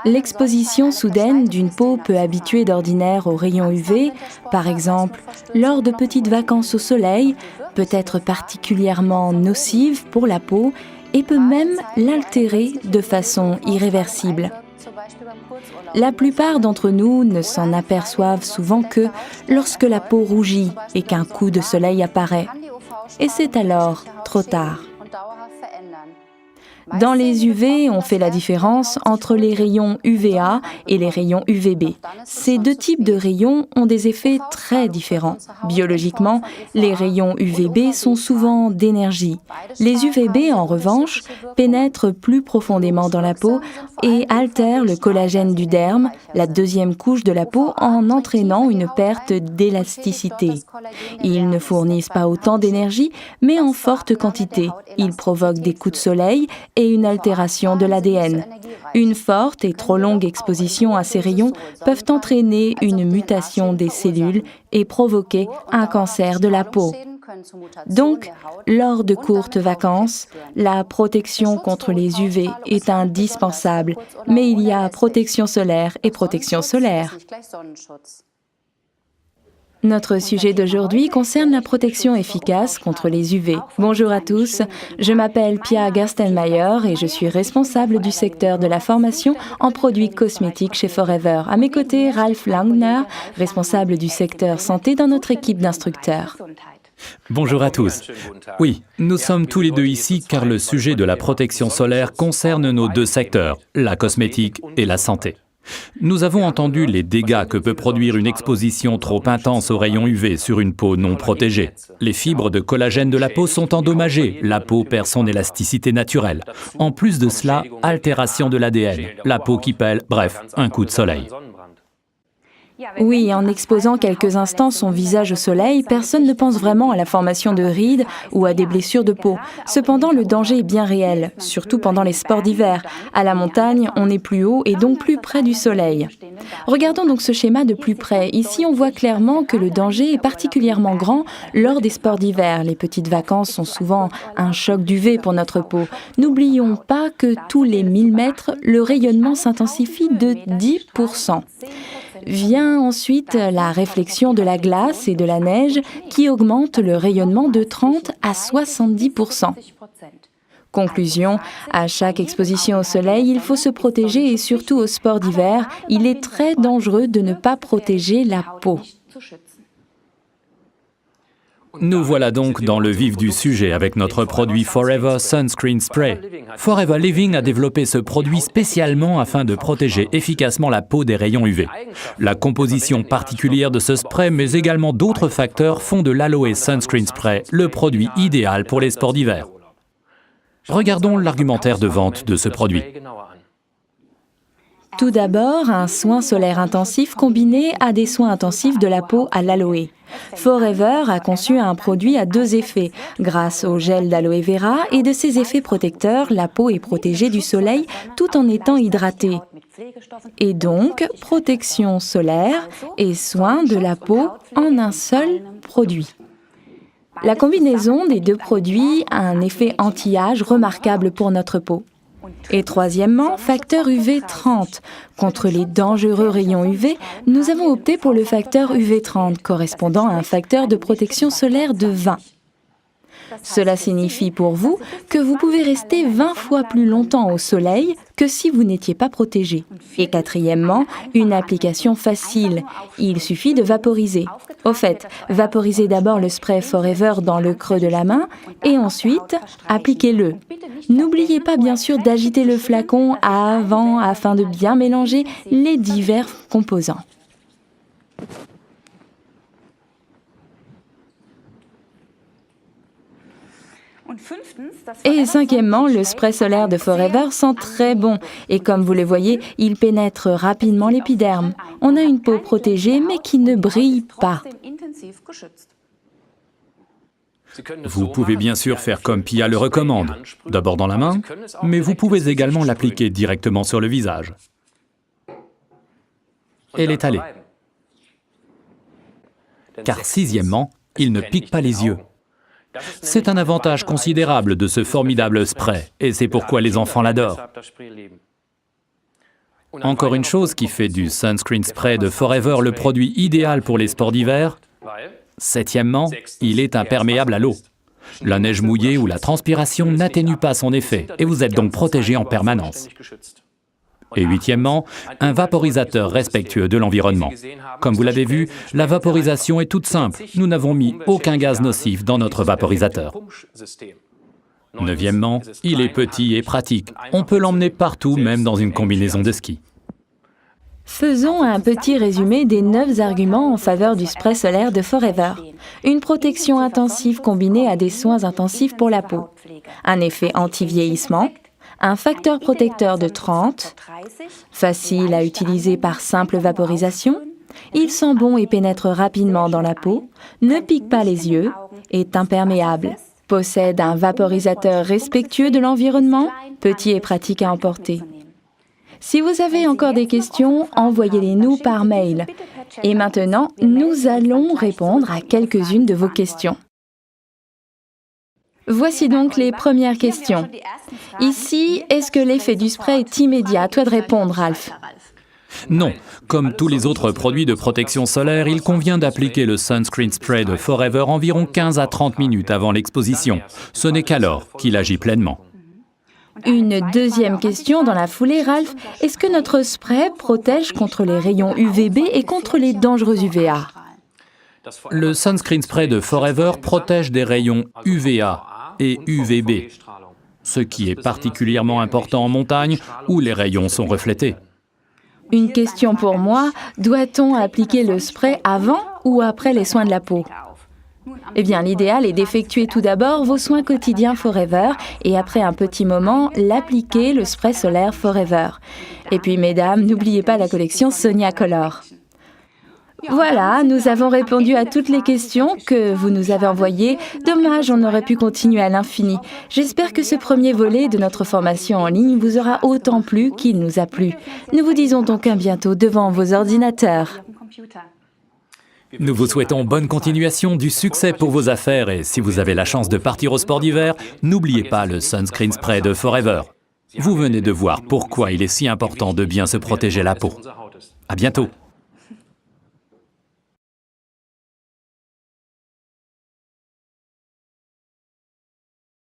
L'exposition soudaine d'une peau peu habituée d'ordinaire aux rayons UV, par exemple lors de petites vacances au soleil, peut être particulièrement nocive pour la peau et peut même l'altérer de façon irréversible. La plupart d'entre nous ne s'en aperçoivent souvent que lorsque la peau rougit et qu'un coup de soleil apparaît. Et c'est alors trop tard. Dans les UV, on fait la différence entre les rayons UVA et les rayons UVB. Ces deux types de rayons ont des effets très différents. Biologiquement, les rayons UVB sont souvent d'énergie. Les UVB, en revanche, pénètrent plus profondément dans la peau et altèrent le collagène du derme, la deuxième couche de la peau, en entraînant une perte d'élasticité. Ils ne fournissent pas autant d'énergie, mais en forte quantité. Ils provoquent des coups de soleil et une altération de l'ADN. Une forte et trop longue exposition à ces rayons peuvent entraîner une mutation des cellules et provoquer un cancer de la peau. Donc, lors de courtes vacances, la protection contre les UV est indispensable, mais il y a protection solaire et protection solaire. Notre sujet d'aujourd'hui concerne la protection efficace contre les UV. Bonjour à tous, je m'appelle Pia Gerstenmaier et je suis responsable du secteur de la formation en produits cosmétiques chez Forever. À mes côtés, Ralf Langner, responsable du secteur santé dans notre équipe d'instructeurs. Bonjour à tous. Oui, nous sommes tous les deux ici car le sujet de la protection solaire concerne nos deux secteurs, la cosmétique et la santé. Nous avons entendu les dégâts que peut produire une exposition trop intense aux rayons UV sur une peau non protégée. Les fibres de collagène de la peau sont endommagées, la peau perd son élasticité naturelle. En plus de cela, altération de l'ADN, la peau qui pèle, bref, un coup de soleil. Oui, en exposant quelques instants son visage au soleil, personne ne pense vraiment à la formation de rides ou à des blessures de peau. Cependant, le danger est bien réel, surtout pendant les sports d'hiver. À la montagne, on est plus haut et donc plus près du soleil. Regardons donc ce schéma de plus près. Ici, on voit clairement que le danger est particulièrement grand lors des sports d'hiver. Les petites vacances sont souvent un choc d'UV pour notre peau. N'oublions pas que tous les 1000 mètres, le rayonnement s'intensifie de 10%. Vient ensuite la réflexion de la glace et de la neige qui augmente le rayonnement de 30 à 70%. Conclusion, à chaque exposition au soleil, il faut se protéger et surtout au sport d'hiver, il est très dangereux de ne pas protéger la peau. Nous voilà donc dans le vif du sujet avec notre produit Forever Sunscreen Spray. Forever Living a développé ce produit spécialement afin de protéger efficacement la peau des rayons UV. La composition particulière de ce spray, mais également d'autres facteurs, font de l'Aloe Sunscreen Spray le produit idéal pour les sports d'hiver. Regardons l'argumentaire de vente de ce produit. Tout d'abord, un soin solaire intensif combiné à des soins intensifs de la peau à l'aloe. Forever a conçu un produit à deux effets. Grâce au gel d'aloe vera et de ses effets protecteurs, la peau est protégée du soleil tout en étant hydratée. Et donc, protection solaire et soin de la peau en un seul produit. La combinaison des deux produits a un effet anti-âge remarquable pour notre peau. Et troisièmement, facteur UV 30. Contre les dangereux rayons UV, nous avons opté pour le facteur UV 30, correspondant à un facteur de protection solaire de 20. Cela signifie pour vous que vous pouvez rester 20 fois plus longtemps au soleil que si vous n'étiez pas protégé. Et quatrièmement, une application facile. Il suffit de vaporiser. Au fait, vaporisez d'abord le spray Forever dans le creux de la main et ensuite, appliquez-le. N'oubliez pas bien sûr d'agiter le flacon avant afin de bien mélanger les divers composants. Et cinquièmement, le spray solaire de Forever sent très bon et comme vous le voyez, il pénètre rapidement l'épiderme. On a une peau protégée mais qui ne brille pas. Vous pouvez bien sûr faire comme Pia le recommande, d'abord dans la main, mais vous pouvez également l'appliquer directement sur le visage. Et l'étaler. Car sixièmement, il ne pique pas les yeux. C'est un avantage considérable de ce formidable spray, et c'est pourquoi les enfants l'adorent. Encore une chose qui fait du Sunscreen Spray de Forever le produit idéal pour les sports d'hiver, septièmement, il est imperméable à l'eau. La neige mouillée ou la transpiration n'atténue pas son effet, et vous êtes donc protégé en permanence. Et huitièmement, un vaporisateur respectueux de l'environnement. Comme vous l'avez vu, la vaporisation est toute simple. Nous n'avons mis aucun gaz nocif dans notre vaporisateur. Neuvièmement, il est petit et pratique. On peut l'emmener partout, même dans une combinaison de ski. Faisons un petit résumé des 9 arguments en faveur du spray solaire de Forever. Une protection intensive combinée à des soins intensifs pour la peau. Un effet anti-vieillissement. Un facteur protecteur de 30. Facile à utiliser par simple vaporisation. Il sent bon et pénètre rapidement dans la peau. Ne pique pas les yeux. Est imperméable. Possède un vaporisateur respectueux de l'environnement, petit et pratique à emporter. Si vous avez encore des questions, envoyez-les-nous par mail. Et maintenant, nous allons répondre à quelques-unes de vos questions. Voici donc les premières questions. Ici, est-ce que l'effet du spray est immédiat? À toi de répondre, Ralph. Non, comme tous les autres produits de protection solaire, il convient d'appliquer le Sunscreen Spray de Forever environ 15 à 30 minutes avant l'exposition. Ce n'est qu'alors qu'il agit pleinement. Une deuxième question dans la foulée, Ralph. Est-ce que notre spray protège contre les rayons UVB et contre les dangereux UVA? Le Sunscreen Spray de Forever protège des rayons UVA et UVB, ce qui est particulièrement important en montagne où les rayons sont reflétés. Une question pour moi, doit-on appliquer le spray avant ou après les soins de la peau? Eh bien, l'idéal est d'effectuer tout d'abord vos soins quotidiens Forever et après un petit moment, l'appliquer le spray solaire Forever. Et puis, mesdames, n'oubliez pas la collection Sonia Color. Voilà, nous avons répondu à toutes les questions que vous nous avez envoyées. Dommage, on aurait pu continuer à l'infini. J'espère que ce premier volet de notre formation en ligne vous aura autant plu qu'il nous a plu. Nous vous disons donc à bientôt devant vos ordinateurs. Nous vous souhaitons bonne continuation, du succès pour vos affaires et si vous avez la chance de partir au sport d'hiver, n'oubliez pas le Sunscreen Spray de Forever. Vous venez de voir pourquoi il est si important de bien se protéger la peau. À bientôt.